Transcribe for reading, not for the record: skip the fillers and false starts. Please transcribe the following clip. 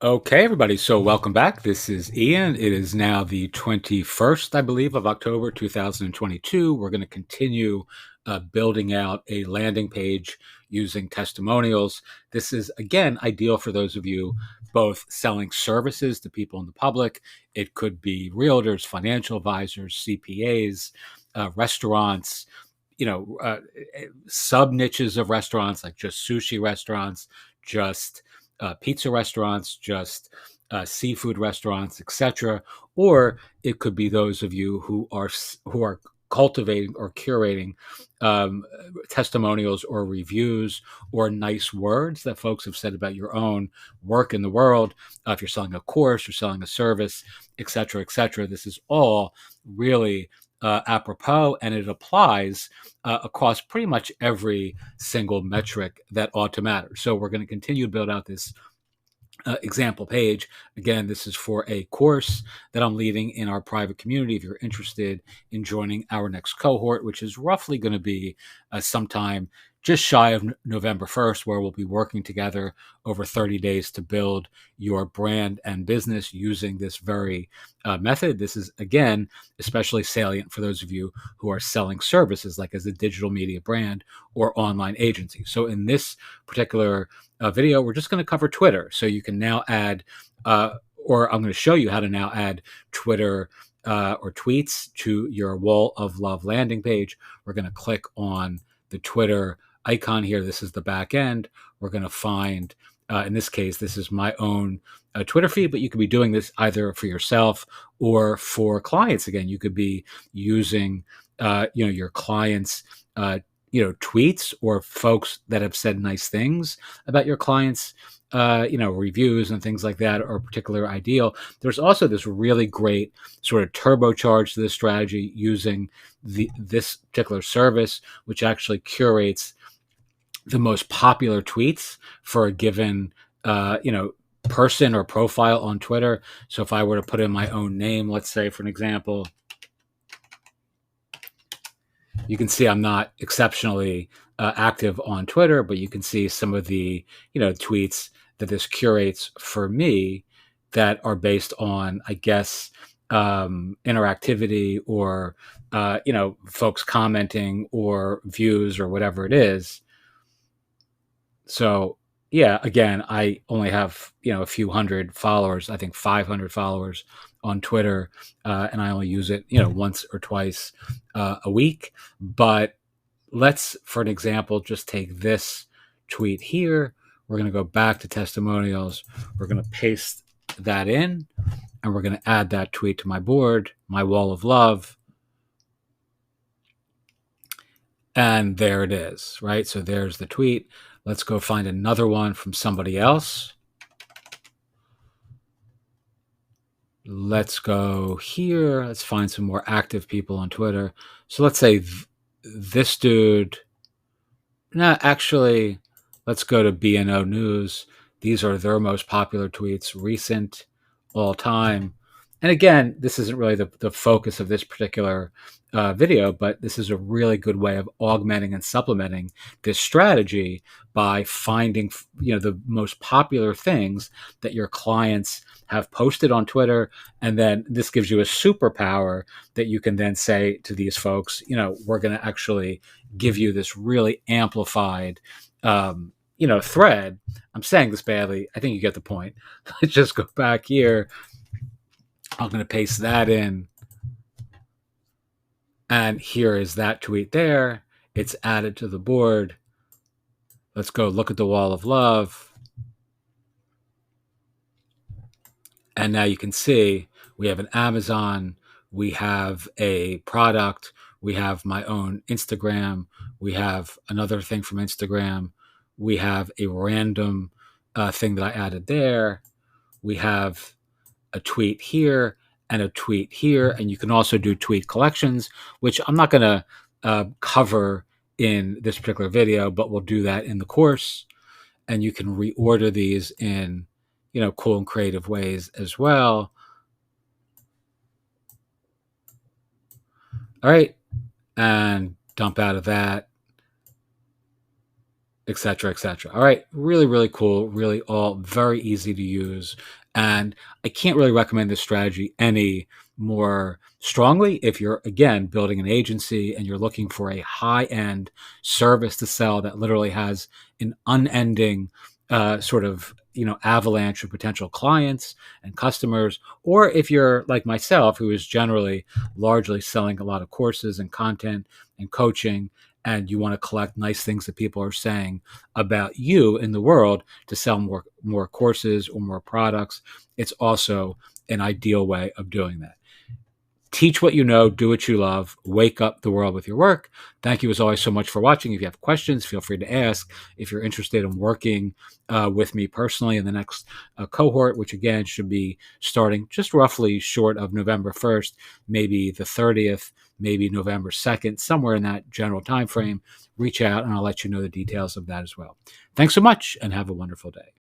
Okay, everybody. So, welcome back. This is Ian. It is now the 21st, I believe, of October 2022. We're going to continue building out a landing page using testimonials. This is, again, ideal for those of you both selling services to people in the public. It could be realtors, financial advisors, CPAs, restaurants, sub niches of restaurants like just sushi restaurants, just pizza restaurants, just seafood restaurants, etc. Or it could be those of you who are cultivating or curating um, testimonials or reviews or nice words that folks have said about your own work in the world. If you're selling a course, you're selling a service, etc., etc. This is all really apropos, and it applies across pretty much every single metric that ought to matter. So we're going to continue to build out this example page. Again, this is for a course that I'm leading in our private community. If you're interested in joining our next cohort, which is roughly going to be sometime just shy of November 1st, where we'll be working together over 30 days to build your brand and business using this very method. This is, again, especially salient for those of you who are selling services like as a digital media brand or online agency. So in this particular video, we're just going to cover Twitter. So you can now add, or I'm going to show you how to now add Twitter or tweets to your Wall of Love landing page. We're going to click on the Twitter icon here. This is the back end. We're going to find, in this case, this is my own Twitter feed, but you could be doing this either for yourself or for clients. Again, you could be using, your clients' tweets or folks that have said nice things about your clients, reviews and things like that are particularly ideal. There's also this really great sort of turbocharge to this strategy using this particular service, which actually curates the most popular tweets for a given, person or profile on Twitter. So if I were to put in my own name, let's say for an example, you can see I'm not exceptionally active on Twitter, but you can see some of the tweets that this curates for me that are based on, I guess, interactivity or folks commenting or views or whatever it is. So yeah, again, I only have a few hundred followers. I think 500 followers on Twitter, and I only use it once or twice a week. But let's, for an example, just take this tweet here. We're going to go back to testimonials. We're going to paste that in, and we're going to add that tweet to my board, my Wall of Love. And there it is, right? So there's the tweet. Let's go find another one from somebody else. Let's go here. Let's find some more active people on Twitter. So let's say this dude. No, actually, let's go to BNO News. These are their most popular tweets, recent, all time. And again, this isn't really the focus of this particular video, but this is a really good way of augmenting and supplementing this strategy by finding, the most popular things that your clients have posted on Twitter. And then this gives you a superpower that you can then say to these folks, we're going to actually give you this really amplified thread. I'm saying this badly. I think you get the point. Let's just go back here. I'm going to paste that in. And here is that tweet there. It's added to the board. Let's go look at the Wall of Love. And now you can see we have an Amazon, we have a product, we have my own Instagram, we have another thing from Instagram, we have a random thing that I added there, we have a tweet here and a tweet here, and you can also do tweet collections, which I'm not going to cover in this particular video, but we'll do that in the course, and you can reorder these in cool and creative ways as well. All right, and dump out of that. et cetera, et cetera. All right. Really, really cool. Really all very easy to use. And I can't really recommend this strategy any more strongly if you're, again, building an agency and you're looking for a high end service to sell that literally has an unending sort of, avalanche of potential clients and customers. Or if you're like myself, who is generally largely selling a lot of courses and content and coaching, and you want to collect nice things that people are saying about you in the world to sell more courses or more products, it's also an ideal way of doing that. Teach what you know, do what you love, wake up the world with your work. Thank you as always so much for watching. If you have questions, feel free to ask. If you're interested in working with me personally in the next cohort, which again should be starting just roughly short of November 1st, maybe the 30th, maybe November 2nd, somewhere in that general time frame, reach out and I'll let you know the details of that as well. Thanks so much and have a wonderful day.